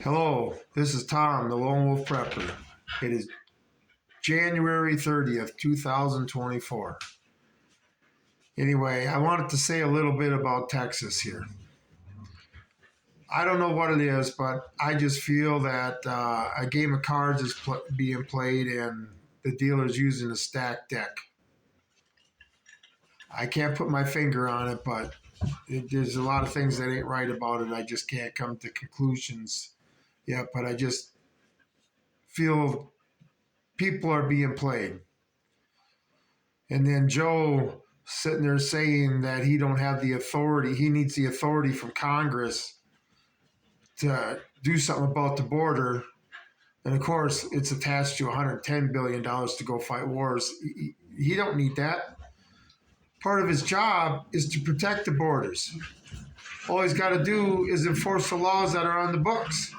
Hello, this is Tom, the Lone Wolf Prepper. It is January 30th, 2024. Anyway, I wanted to say a little bit about Texas here. I don't know what it is, but I just feel that a game of cards is being played and the dealer's using a stacked deck. I can't put my finger on it, but there's a lot of things that ain't right about it. I just can't come to conclusions yet, but I just feel people are being played. And then Joe sitting there saying that he don't have the authority. He needs the authority from Congress to do something about the border. And of course, it's attached to $110 billion to go fight wars. He don't need that. Part of his job is to protect the borders. All he's got to do is enforce the laws that are on the books.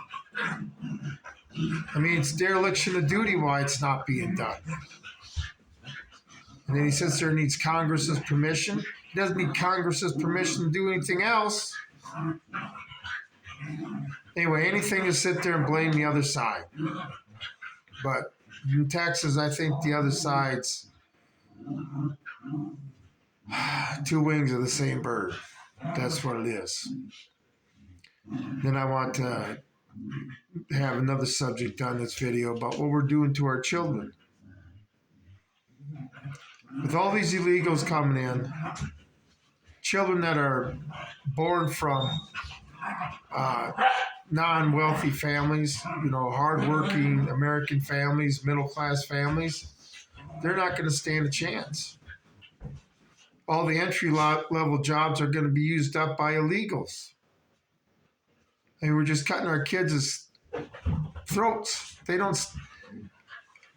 I mean, it's dereliction of duty why it's not being done. And then he sits there and needs Congress's permission. He doesn't need Congress's permission to do anything else. Anyway, anything to sit there and blame the other side. But in Texas, I think the other side's two wings of the same bird. That's what it is. Then I want to have another subject on this video about what we're doing to our children. With all these illegals coming in, children that are born from non-wealthy families, hardworking American families, middle-class families, they're not going to stand a chance. All the entry-level jobs are going to be used up by illegals. And we're just cutting our kids' throats. They don't...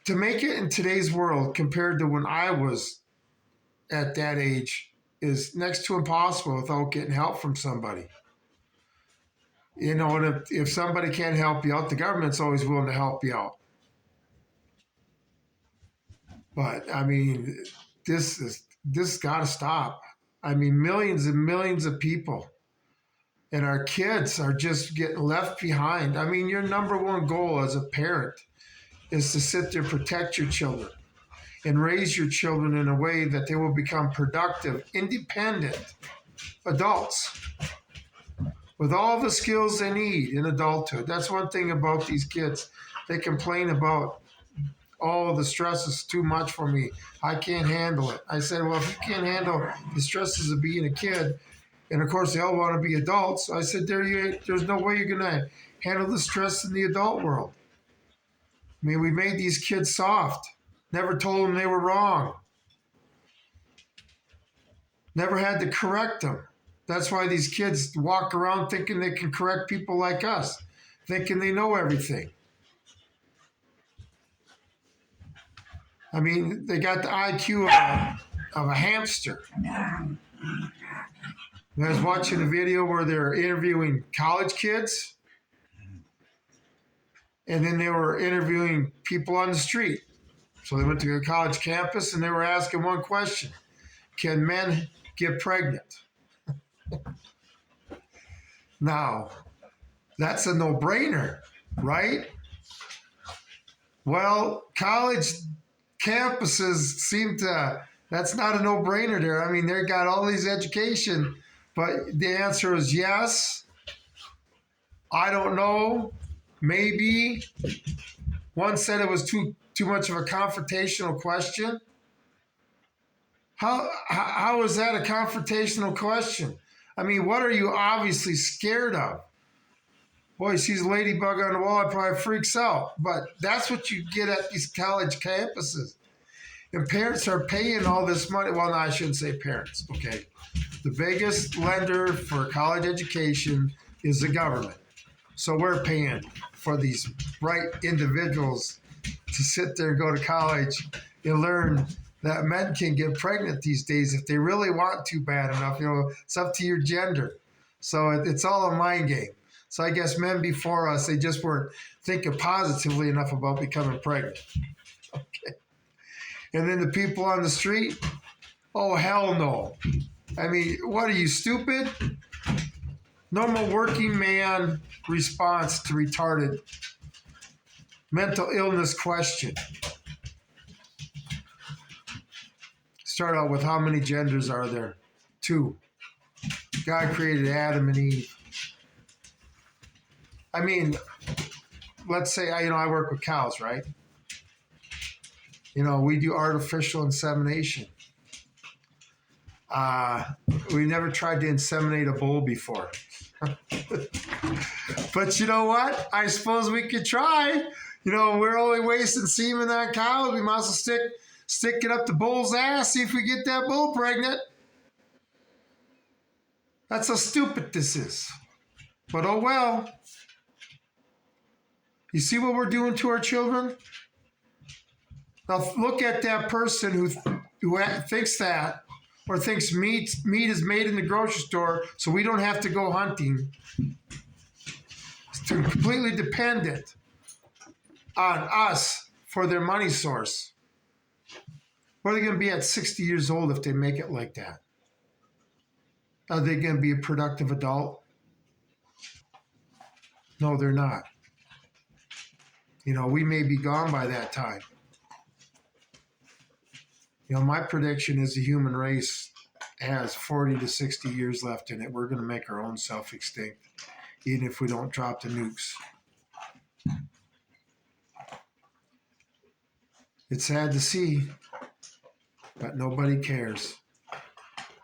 To make it in today's world compared to when I was at that age is next to impossible without getting help from somebody. And if somebody can't help you out, the government's always willing to help you out. But, I mean, this got to stop. I mean, millions and millions of people and our kids are just getting left behind. I mean, your number one goal as a parent is to sit there, protect your children, and raise your children in a way that they will become productive, independent adults with all the skills they need in adulthood. That's one thing about these kids. They complain about, oh, the stress is too much for me. I can't handle it. I said, well, if you can't handle the stresses of being a kid, and of course they all want to be adults, I said, there's no way you're going to handle the stress in the adult world. I mean, we made these kids soft. Never told them they were wrong. Never had to correct them. That's why these kids walk around thinking they can correct people like us, thinking they know everything. I mean, they got the IQ of a hamster. I was watching a video where they're interviewing college kids, and then they were interviewing people on the street. So they went to a college campus and they were asking one question: can men get pregnant? Now, that's a no-brainer, right? Well, college campuses that's not a no-brainer there. I mean, they got all these education, but the answer is yes. I don't know. Maybe. One said it was too much of a confrontational question. How is that a confrontational question? I mean, what are you obviously scared of? Boy, he sees a ladybug on the wall, it probably freaks out. But that's what you get at these college campuses. And parents are paying all this money. Well, no, I shouldn't say parents, okay? The biggest lender for college education is the government. So we're paying for these bright individuals to sit there and go to college and learn that men can get pregnant these days if they really want to bad enough. It's up to your gender. So it's all a mind game. So I guess men before us, they just weren't thinking positively enough about becoming pregnant. Okay. And then the people on the street, oh, hell no. I mean, what are you, stupid? Normal working man response to retarded mental illness question. Start out with how many genders are there? 2. God created Adam and Eve. I mean, let's say I work with cows, right? We do artificial insemination. We never tried to inseminate a bull before. But you know what? I suppose we could try. We're only wasting semen on cows. We might as well stick it up the bull's ass, see if we get that bull pregnant. That's how stupid this is. But oh well. You see what we're doing to our children? Now look at that person who thinks that, or thinks meat is made in the grocery store, so we don't have to go hunting. It's completely dependent on us for their money source. What are they going to be at 60 years old if they make it like that? Are they going to be a productive adult? No, they're not. We may be gone by that time. My prediction is the human race has 40 to 60 years left in it. We're going to make our own self extinct, even if we don't drop the nukes. It's sad to see, but nobody cares.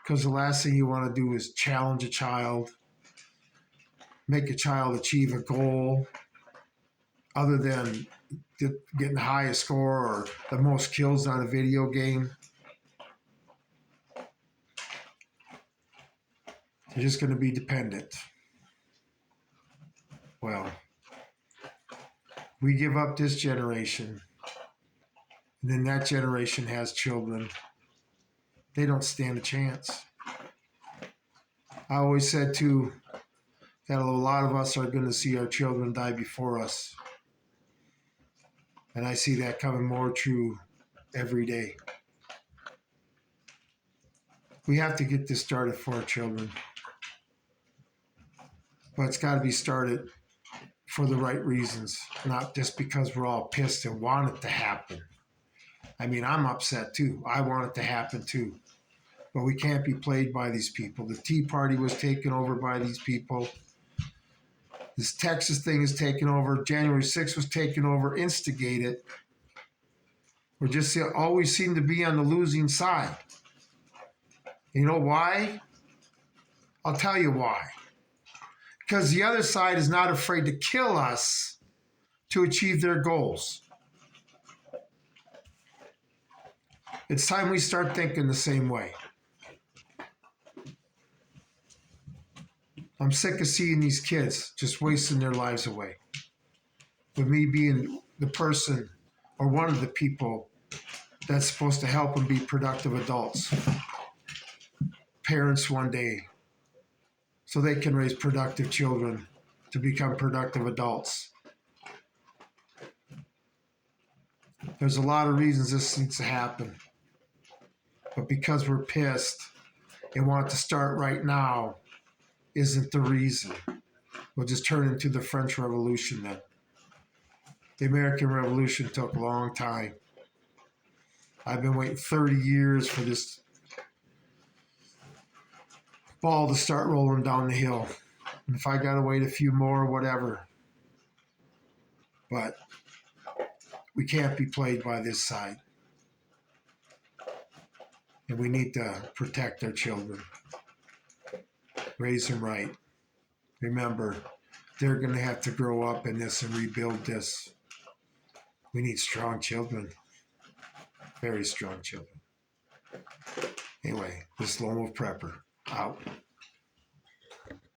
Because the last thing you want to do is challenge a child, make a child achieve a goal other than getting the highest score or the most kills on a video game. They're just going to be dependent. Well, we give up this generation, and then that generation has children. They don't stand a chance. I always said, too, that a lot of us are going to see our children die before us. And I see that coming more true every day. We have to get this started for our children. But it's got to be started for the right reasons, not just because we're all pissed and want it to happen. I mean, I'm upset too. I want it to happen too. But we can't be played by these people. The Tea Party was taken over by these people. This Texas thing is taken over. January 6th was taken over, instigated. We just always seem to be on the losing side. You know why? I'll tell you why. Because the other side is not afraid to kill us to achieve their goals. It's time we start thinking the same way. I'm sick of seeing these kids just wasting their lives away. With me being the person or one of the people that's supposed to help them be productive adults. Parents one day, so they can raise productive children to become productive adults. There's a lot of reasons this needs to happen. But because we're pissed and want to start right now isn't the reason. We'll just turn into the French Revolution then. The American Revolution took a long time. I've been waiting 30 years for this ball to start rolling down the hill. And if I got to wait a few more, whatever. But we can't be played by this side. And we need to protect our children. Raise them right. Remember, they're going to have to grow up in this and rebuild this. We need strong children. Very strong children. Anyway, this is Lone Wolf Prepper. Out.